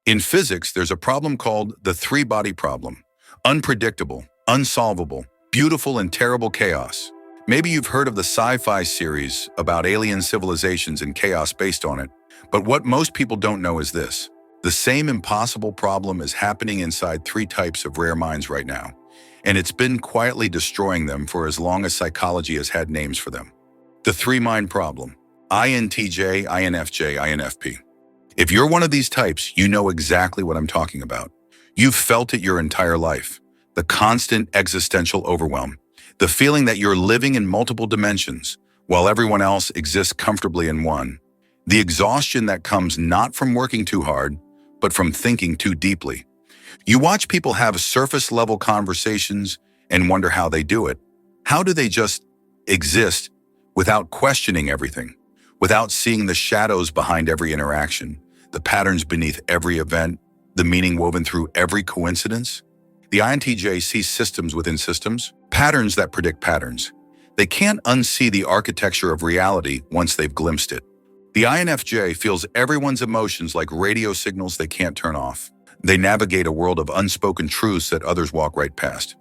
In physics, there's a problem called the three-body problem. Unpredictable, unsolvable, beautiful and terrible chaos. Maybe you've heard of the sci-fi series about alien civilizations and chaos based on it, but what most people don't know is this. The same impossible problem is happening inside three types of rare minds right now, and it's been quietly destroying them for as long as psychology has had names for them. The three-mind problem. INTJ, INFJ, INFP. If you're one of these types, you know exactly what I'm talking about. You've felt it your entire life. The constant existential overwhelm. The feeling that you're living in multiple dimensions, while everyone else exists comfortably in one. The exhaustion that comes not from working too hard, but from thinking too deeply. You watch people have surface-level conversations and wonder how they do it. How do they just exist without questioning everything, without seeing the shadows behind every interaction, the patterns beneath every event, the meaning woven through every coincidence? The INTJ sees systems within systems, patterns that predict patterns. They can't unsee the architecture of reality once they've glimpsed it. The INFJ feels everyone's emotions like radio signals they can't turn off. They navigate a world of unspoken truths that others walk right past.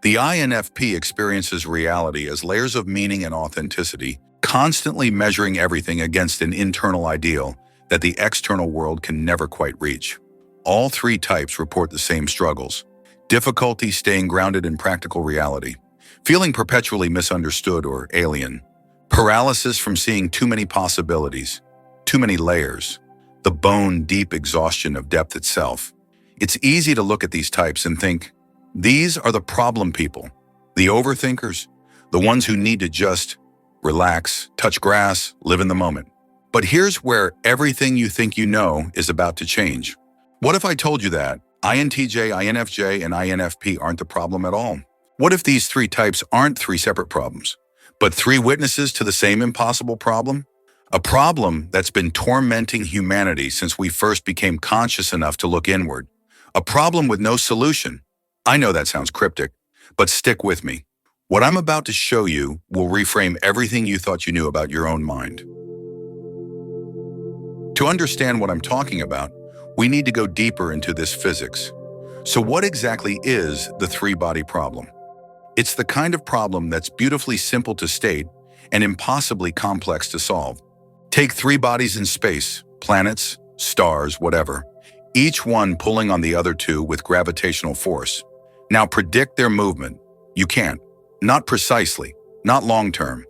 The INFP experiences reality as layers of meaning and authenticity, constantly measuring everything against an internal ideal that the external world can never quite reach. All three types report the same struggles. Difficulty staying grounded in practical reality, feeling perpetually misunderstood or alien, paralysis from seeing too many possibilities, too many layers, the bone-deep exhaustion of depth itself. It's easy to look at these types and think, these are the problem people, the overthinkers, the ones who need to just relax, touch grass, live in the moment. But here's where everything you think you know is about to change. What if I told you that INTJ, INFJ, and INFP aren't the problem at all? What if these three types aren't three separate problems, but three witnesses to the same impossible problem? A problem that's been tormenting humanity since we first became conscious enough to look inward. A problem with no solution. I know that sounds cryptic, but stick with me. What I'm about to show you will reframe everything you thought you knew about your own mind. To understand what I'm talking about, we need to go deeper into this physics. So what exactly is the three-body problem? It's the kind of problem that's beautifully simple to state and impossibly complex to solve. Take three bodies in space, planets, stars, whatever, each one pulling on the other two with gravitational force. Now predict their movement. You can't. Not precisely, not long-term.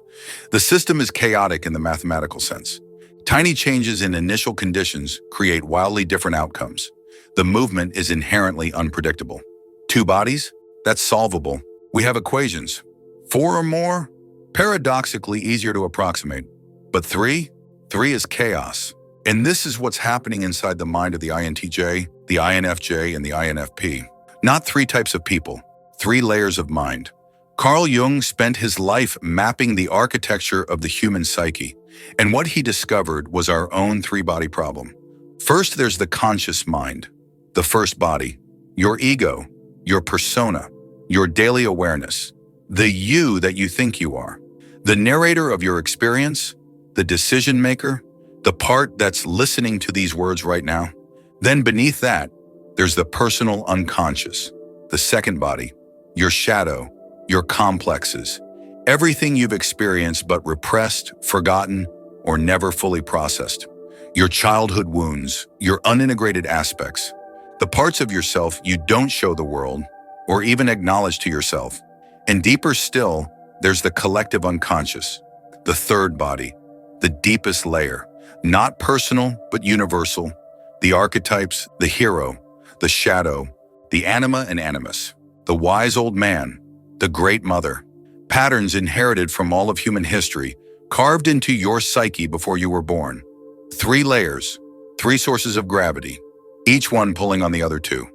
The system is chaotic in the mathematical sense. Tiny changes in initial conditions create wildly different outcomes. The movement is inherently unpredictable. Two bodies? That's solvable. We have equations. Four or more? Paradoxically easier to approximate. But three? Three is chaos. And this is what's happening inside the mind of the INTJ, the INFJ, and the INFP. Not three types of people, three layers of mind. Carl Jung spent his life mapping the architecture of the human psyche, and what he discovered was our own three-body problem. First, there's the conscious mind, the first body, your ego, your persona, your daily awareness, the you that you think you are, the narrator of your experience, the decision maker, the part that's listening to these words right now. Then beneath that, there's the personal unconscious, the second body, your shadow, your complexes, everything you've experienced but repressed, forgotten, or never fully processed. Your childhood wounds, your unintegrated aspects, the parts of yourself you don't show the world or even acknowledge to yourself. And deeper still, there's the collective unconscious, the third body, the deepest layer, not personal but universal, the archetypes, the hero, the shadow, the anima and animus, the wise old man, the great mother, patterns inherited from all of human history, carved into your psyche before you were born. Three layers, three sources of gravity, each one pulling on the other two.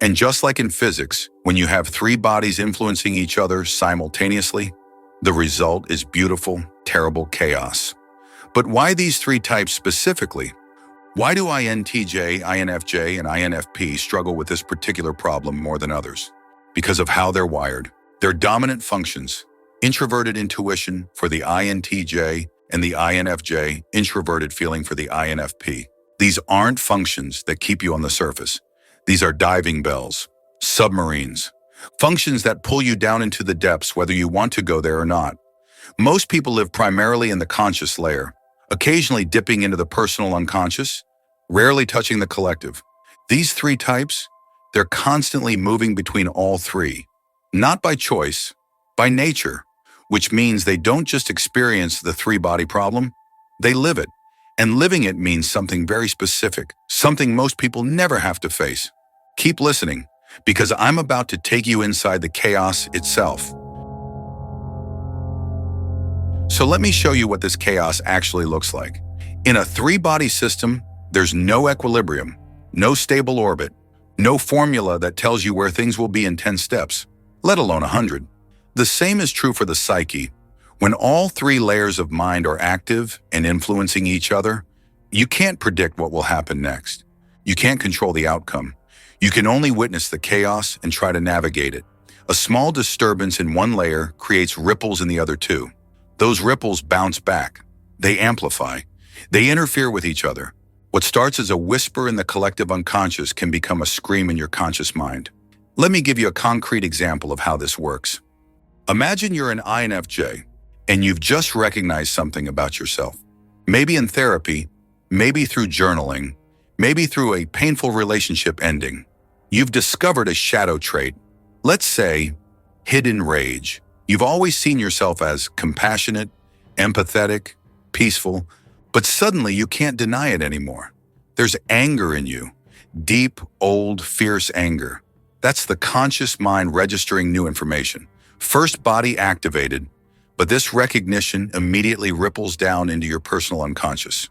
And just like in physics, when you have three bodies influencing each other simultaneously, the result is beautiful, terrible chaos. But why these three types specifically? Why do INTJ, INFJ, and INFP struggle with this particular problem more than others? Because of how they're wired. Their dominant functions: introverted intuition for the INTJ and the INFJ, introverted feeling for the INFP. These aren't functions that keep you on the surface. These are diving bells, submarines, functions that pull you down into the depths whether you want to go there or not. Most people live primarily in the conscious layer, occasionally dipping into the personal unconscious, rarely touching the collective. These three types, they're constantly moving between all three, not by choice, by nature, which means they don't just experience the three-body problem, they live it. And living it means something very specific, something most people never have to face. Keep listening, because I'm about to take you inside the chaos itself. So let me show you what this chaos actually looks like. In a three-body system, there's no equilibrium, no stable orbit, no formula that tells you where things will be in 10 steps, let alone 100. The same is true for the psyche. When all three layers of mind are active and influencing each other, you can't predict what will happen next. You can't control the outcome. You can only witness the chaos and try to navigate it. A small disturbance in one layer creates ripples in the other two. Those ripples bounce back. They amplify. They interfere with each other. What starts as a whisper in the collective unconscious can become a scream in your conscious mind. Let me give you a concrete example of how this works. Imagine you're an INFJ, and you've just recognized something about yourself. Maybe in therapy, maybe through journaling, maybe through a painful relationship ending. You've discovered a shadow trait, let's say, hidden rage. You've always seen yourself as compassionate, empathetic, peaceful, but suddenly you can't deny it anymore. There's anger in you, deep, old, fierce anger. That's the conscious mind registering new information. First body activated, but this recognition immediately ripples down into your personal unconscious.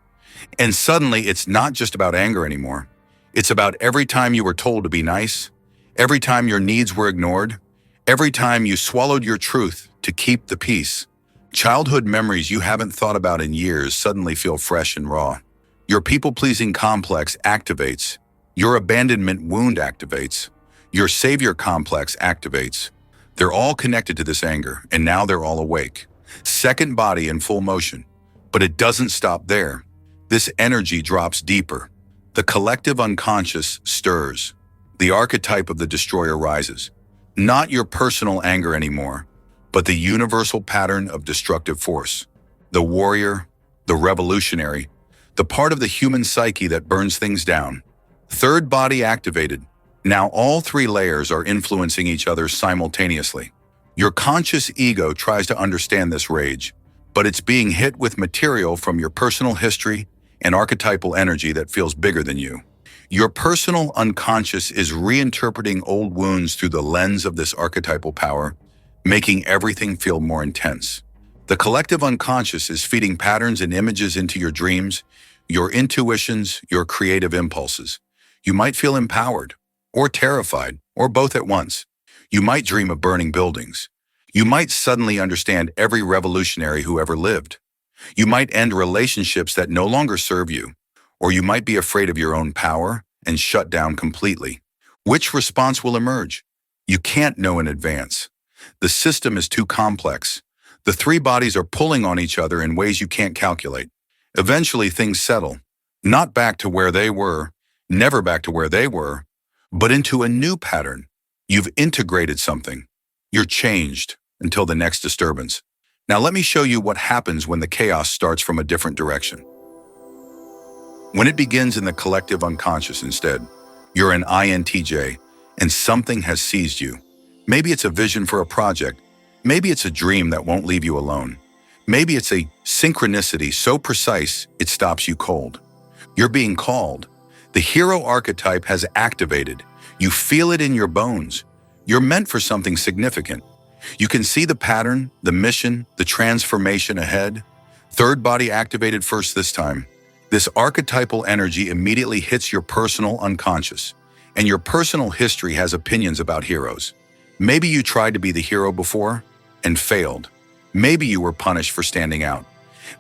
And suddenly it's not just about anger anymore. It's about every time you were told to be nice, every time your needs were ignored, every time you swallowed your truth to keep the peace. Childhood memories you haven't thought about in years suddenly feel fresh and raw. Your people-pleasing complex activates. Your abandonment wound activates. Your savior complex activates. They're all connected to this anger, and now they're all awake. Second body in full motion. But it doesn't stop there. This energy drops deeper. The collective unconscious stirs. The archetype of the destroyer rises. Not your personal anger anymore, but the universal pattern of destructive force. The warrior, the revolutionary, the part of the human psyche that burns things down. Third body activated. Now all three layers are influencing each other simultaneously. Your conscious ego tries to understand this rage, but it's being hit with material from your personal history and archetypal energy that feels bigger than you. Your personal unconscious is reinterpreting old wounds through the lens of this archetypal power, making everything feel more intense. The collective unconscious is feeding patterns and images into your dreams, your intuitions, your creative impulses. You might feel empowered, or terrified, or both at once. You might dream of burning buildings. You might suddenly understand every revolutionary who ever lived. You might end relationships that no longer serve you, or you might be afraid of your own power and shut down completely. Which response will emerge? You can't know in advance. The system is too complex. The three bodies are pulling on each other in ways you can't calculate. Eventually things settle, not back to where they were, never back to where they were, but into a new pattern. You've integrated something. You're changed until the next disturbance. Now let me show you what happens when the chaos starts from a different direction. When it begins in the collective unconscious instead, you're an INTJ and something has seized you. Maybe it's a vision for a project. Maybe it's a dream that won't leave you alone. Maybe it's a synchronicity so precise it stops you cold. You're being called. The hero archetype has activated. You feel it in your bones. You're meant for something significant. You can see the pattern, the mission, the transformation ahead. Third body activated first this time. This archetypal energy immediately hits your personal unconscious, and your personal history has opinions about heroes. Maybe you tried to be the hero before and failed. Maybe you were punished for standing out.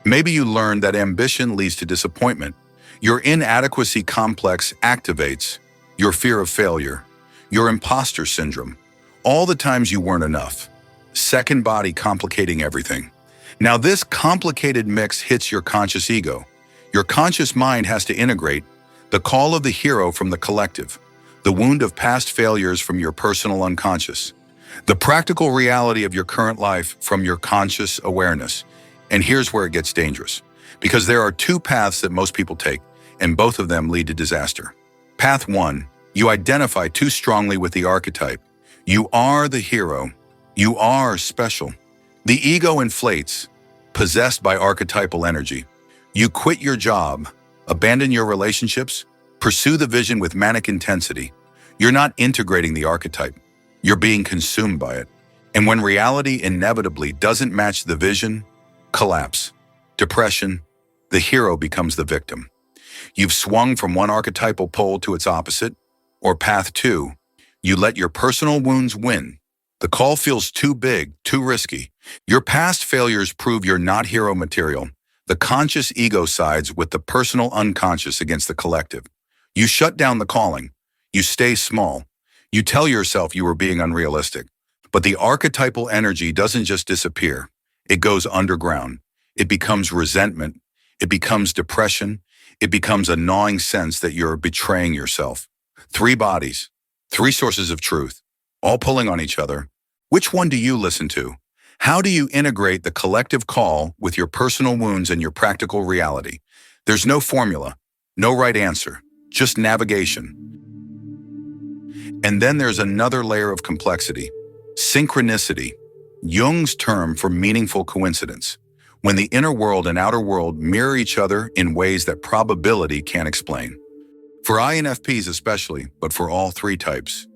Maybe you learned that ambition leads to disappointment. Your inadequacy complex activates. Your fear of failure. Your imposter syndrome. All the times you weren't enough. Second body complicating everything. Now this complicated mix hits your conscious ego. Your conscious mind has to integrate, The call of the hero from the collective, the wound of past failures from your personal unconscious, the practical reality of your current life from your conscious awareness. And here's where it gets dangerous, because there are two paths that most people take, and both of them lead to disaster. Path 1, you identify too strongly with the archetype. You are the hero. You are special. The ego inflates, possessed by archetypal energy. You quit your job, abandon your relationships, pursue the vision with manic intensity. You're not integrating the archetype. You're being consumed by it. And when reality inevitably doesn't match the vision, collapse, depression, the hero becomes the victim. You've swung from one archetypal pole to its opposite, or path 2, you let your personal wounds win. The call feels too big, too risky. Your past failures prove you're not hero material. The conscious ego sides with the personal unconscious against the collective. You shut down the calling. You stay small. You tell yourself you were being unrealistic. But the archetypal energy doesn't just disappear. It goes underground. It becomes resentment. It becomes depression. It becomes a gnawing sense that you're betraying yourself. 3 bodies, 3 sources of truth, all pulling on each other. Which one do you listen to? How do you integrate the collective call with your personal wounds and your practical reality? There's no formula, no right answer, just navigation. And then there's another layer of complexity, synchronicity, Jung's term for meaningful coincidence, when the inner world and outer world mirror each other in ways that probability can't explain. For INFPs especially, but for all 3 types,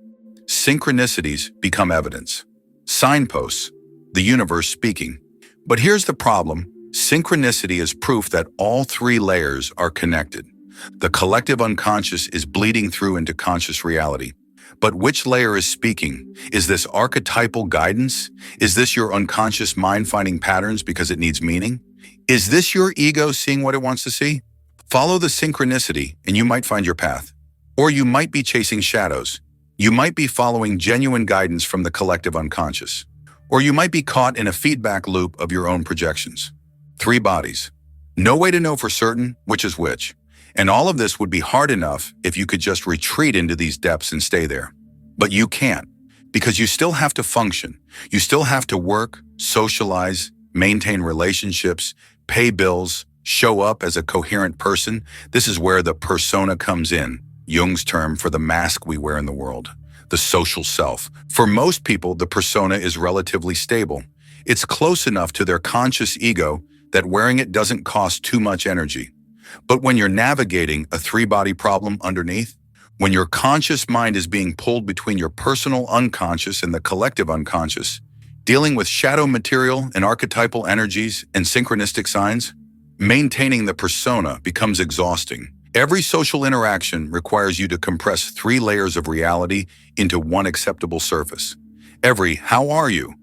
synchronicities become evidence, signposts, the universe speaking. But here's the problem. Synchronicity is proof that all 3 layers are connected. The collective unconscious is bleeding through into conscious reality. But which layer is speaking? Is this archetypal guidance? Is this your unconscious mind finding patterns because it needs meaning? Is this your ego seeing what it wants to see? Follow the synchronicity and you might find your path. Or you might be chasing shadows. You might be following genuine guidance from the collective unconscious. Or you might be caught in a feedback loop of your own projections. 3 bodies. No way to know for certain which is which. And all of this would be hard enough if you could just retreat into these depths and stay there. But you can't, because you still have to function. You still have to work, socialize, maintain relationships, pay bills, show up as a coherent person. This is where the persona comes in, Jung's term for the mask we wear in the world, the social self. For most people, the persona is relatively stable. It's close enough to their conscious ego that wearing it doesn't cost too much energy. But when you're navigating a 3-body problem underneath, when your conscious mind is being pulled between your personal unconscious and the collective unconscious, dealing with shadow material and archetypal energies and synchronistic signs, maintaining the persona becomes exhausting. Every social interaction requires you to compress 3 layers of reality into one acceptable surface. Every "how are you?"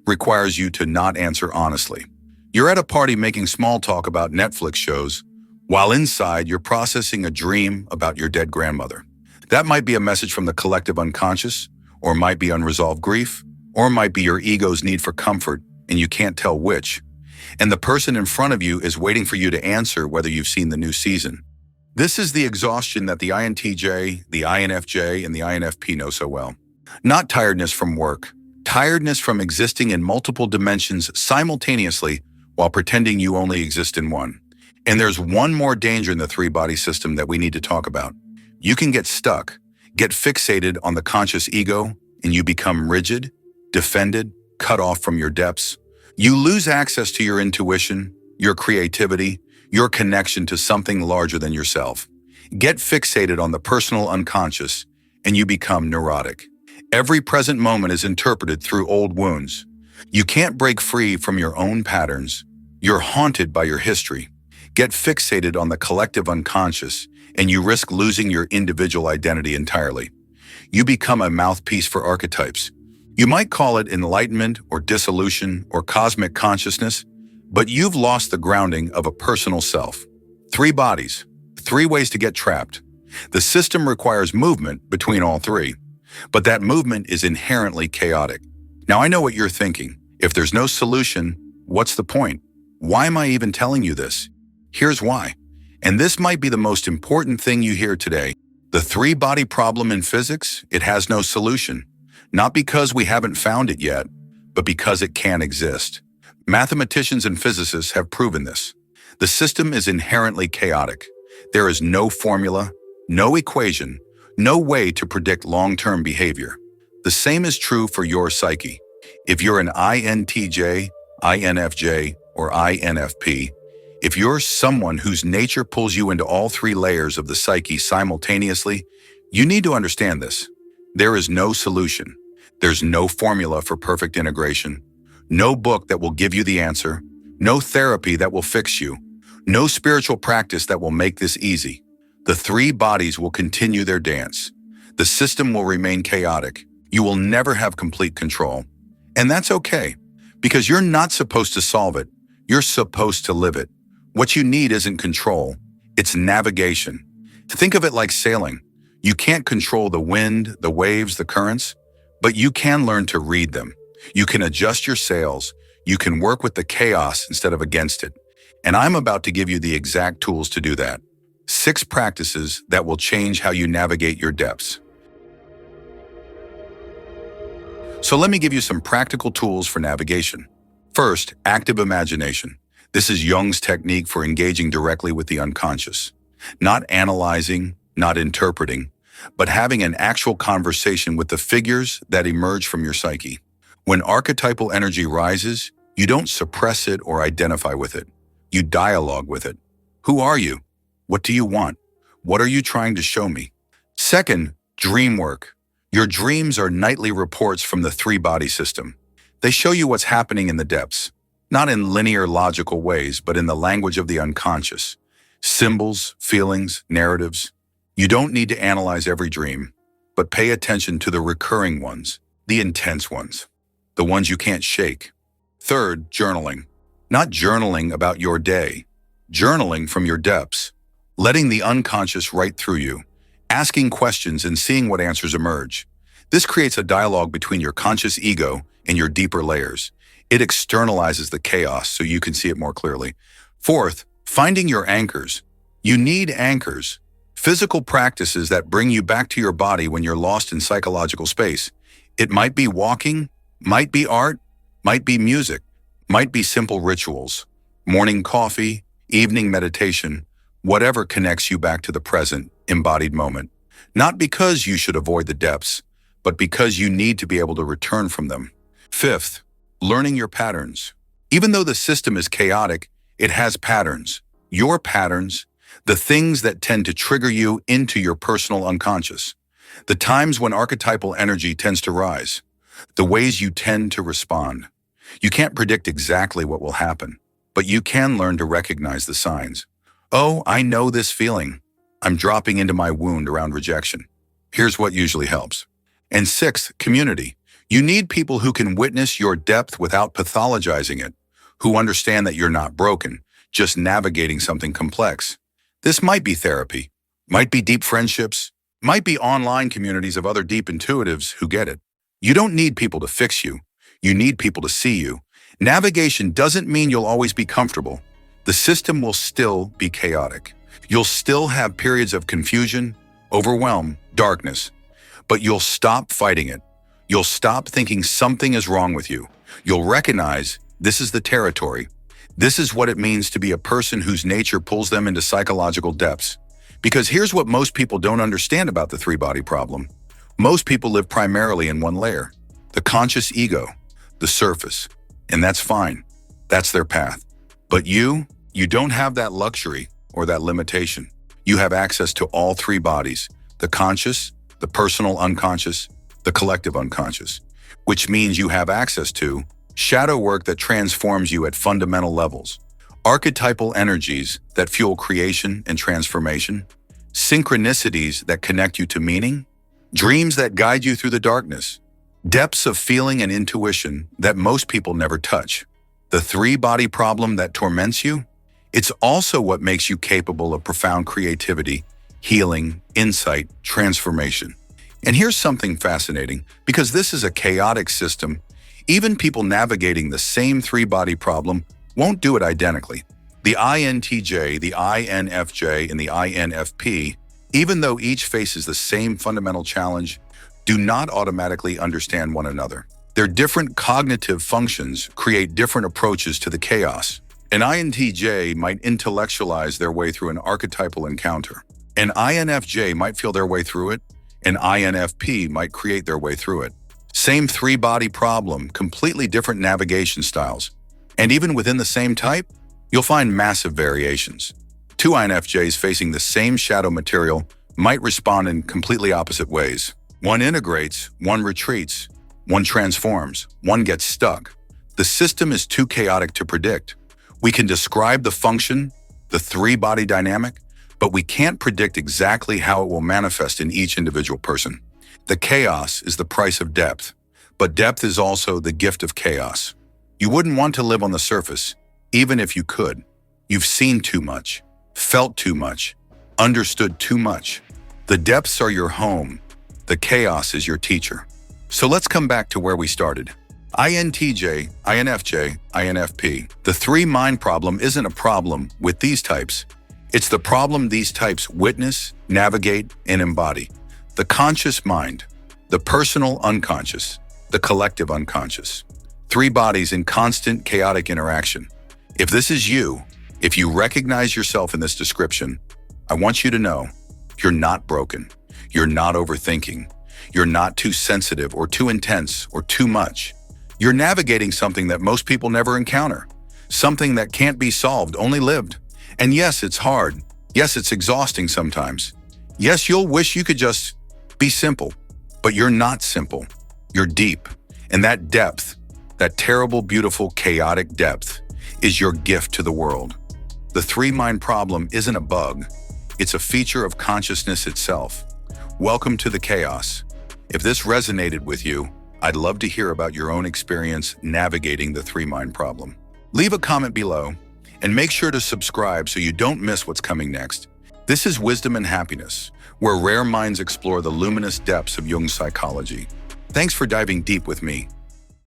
requires you to not answer honestly. You're at a party making small talk about Netflix shows, while inside you're processing a dream about your dead grandmother. That might be a message from the collective unconscious, or might be unresolved grief, or might be your ego's need for comfort, and you can't tell which. And the person in front of you is waiting for you to answer whether you've seen the new season. This is the exhaustion that the INTJ, the INFJ, and the INFP know so well. Not tiredness from work, tiredness from existing in multiple dimensions simultaneously while pretending you only exist in one. And there's one more danger in the 3-body system that we need to talk about. You can get stuck, get fixated on the conscious ego, and you become rigid, defended, cut off from your depths. You lose access to your intuition, your creativity, your connection to something larger than yourself. Get fixated on the personal unconscious, and you become neurotic. Every present moment is interpreted through old wounds. You can't break free from your own patterns. You're haunted by your history. Get fixated on the collective unconscious, and you risk losing your individual identity entirely. You become a mouthpiece for archetypes. You might call it enlightenment or dissolution or cosmic consciousness, but you've lost the grounding of a personal self. 3 bodies, 3 ways to get trapped. The system requires movement between all 3, but that movement is inherently chaotic. Now I know what you're thinking. If there's no solution, what's the point? Why am I even telling you this? Here's why. And this might be the most important thing you hear today. The three-body problem in physics, it has no solution. Not because we haven't found it yet, but because it can exist. Mathematicians and physicists have proven this. The system is inherently chaotic. There is no formula, no equation, no way to predict long-term behavior. The same is true for your psyche. If you're an INTJ, INFJ, or INFP, if you're someone whose nature pulls you into all three layers of the psyche simultaneously, you need to understand this. There is no solution. There's no formula for perfect integration. No book that will give you the answer. No therapy that will fix you. No spiritual practice that will make this easy. The three bodies will continue their dance. The system will remain chaotic. You will never have complete control. And that's okay, because you're not supposed to solve it. You're supposed to live it. What you need isn't control, it's navigation. Think of it like sailing. You can't control the wind, the waves, the currents, but you can learn to read them. You can adjust your sails. You can work with the chaos instead of against it. And I'm about to give you the exact tools to do that. 6 practices that will change how you navigate your depths. So let me give you some practical tools for navigation. First, active imagination. This is Jung's technique for engaging directly with the unconscious. Not analyzing, not interpreting, but having an actual conversation with the figures that emerge from your psyche. When archetypal energy rises, you don't suppress it or identify with it. You dialogue with it. Who are you? What do you want? What are you trying to show me? Second, dream work. Your dreams are nightly reports from the three-body system. They show you what's happening in the depths, not in linear logical ways, but in the language of the unconscious. Symbols, feelings, narratives. You don't need to analyze every dream, but pay attention to the recurring ones, the intense ones, the ones you can't shake. Third, journaling. Not journaling about your day, journaling from your depths, letting the unconscious write through you, asking questions and seeing what answers emerge. This creates a dialogue between your conscious ego and your deeper layers. It externalizes the chaos so you can see it more clearly. Fourth, finding your anchors. You need anchors, physical practices that bring you back to your body when you're lost in psychological space. It might be walking, might be art, might be music, might be simple rituals, morning coffee, evening meditation, whatever connects you back to the present, embodied moment. Not because you should avoid the depths, but because you need to be able to return from them. Fifth, learning your patterns. Even though the system is chaotic, it has patterns. Your patterns, the things that tend to trigger you into your personal unconscious. The times when archetypal energy tends to rise. The ways you tend to respond. You can't predict exactly what will happen, but you can learn to recognize the signs. Oh, I know this feeling. I'm dropping into my wound around rejection. Here's what usually helps. And sixth, community. You need people who can witness your depth without pathologizing it, who understand that you're not broken, just navigating something complex. This might be therapy, might be deep friendships, might be online communities of other deep intuitives who get it. You don't need people to fix you. You need people to see you. Navigation doesn't mean you'll always be comfortable. The system will still be chaotic. You'll still have periods of confusion, overwhelm, darkness, but you'll stop fighting it. You'll stop thinking something is wrong with you. You'll recognize this is the territory. This is what it means to be a person whose nature pulls them into psychological depths. Because here's what most people don't understand about the three-body problem. Most people live primarily in one layer, the conscious ego, the surface, and that's fine. That's their path. But you don't have that luxury or that limitation. You have access to all three bodies, the conscious, the personal unconscious, the collective unconscious, which means you have access to shadow work that transforms you at fundamental levels, archetypal energies that fuel creation and transformation, synchronicities that connect you to meaning, dreams that guide you through the darkness, depths of feeling and intuition that most people never touch. The three-body problem that torments you, it's also what makes you capable of profound creativity, healing, insight, transformation. And here's something fascinating, because this is a chaotic system, even people navigating the same three-body problem won't do it identically. The INTJ, the INFJ, and the INFP, even though each faces the same fundamental challenge, do not automatically understand one another. Their different cognitive functions create different approaches to the chaos. An INTJ might intellectualize their way through an archetypal encounter. An INFJ might feel their way through it. An INFP might create their way through it. Same three-body problem, completely different navigation styles. And even within the same type, you'll find massive variations. Two INFJs facing the same shadow material might respond in completely opposite ways. One integrates, one retreats, one transforms, one gets stuck. The system is too chaotic to predict. We can describe the function, the three-body dynamic, but we can't predict exactly how it will manifest in each individual person. The chaos is the price of depth, but depth is also the gift of chaos. You wouldn't want to live on the surface, even if you could. You've seen too much, felt too much, understood too much. The depths are your home. The chaos is your teacher. So let's come back to where we started. INTJ, INFJ, INFP. The three-mind problem isn't a problem with these types. It's the problem these types witness, navigate, and embody. The conscious mind, the personal unconscious, the collective unconscious. Three bodies in constant chaotic interaction. If this is you, if you recognize yourself in this description, I want you to know you're not broken. You're not overthinking. You're not too sensitive or too intense or too much. You're navigating something that most people never encounter, something that can't be solved, only lived. And yes, it's hard. Yes, it's exhausting sometimes. Yes, you'll wish you could just be simple, but you're not simple. You're deep. And that depth, that terrible, beautiful, chaotic depth, is your gift to the world. The three-mind problem isn't a bug. It's a feature of consciousness itself. Welcome to the chaos. If this resonated with you, I'd love to hear about your own experience navigating the three-mind problem. Leave a comment below and make sure to subscribe so you don't miss what's coming next. This is Wisdom and Happiness, where rare minds explore the luminous depths of Jung's psychology. Thanks for diving deep with me.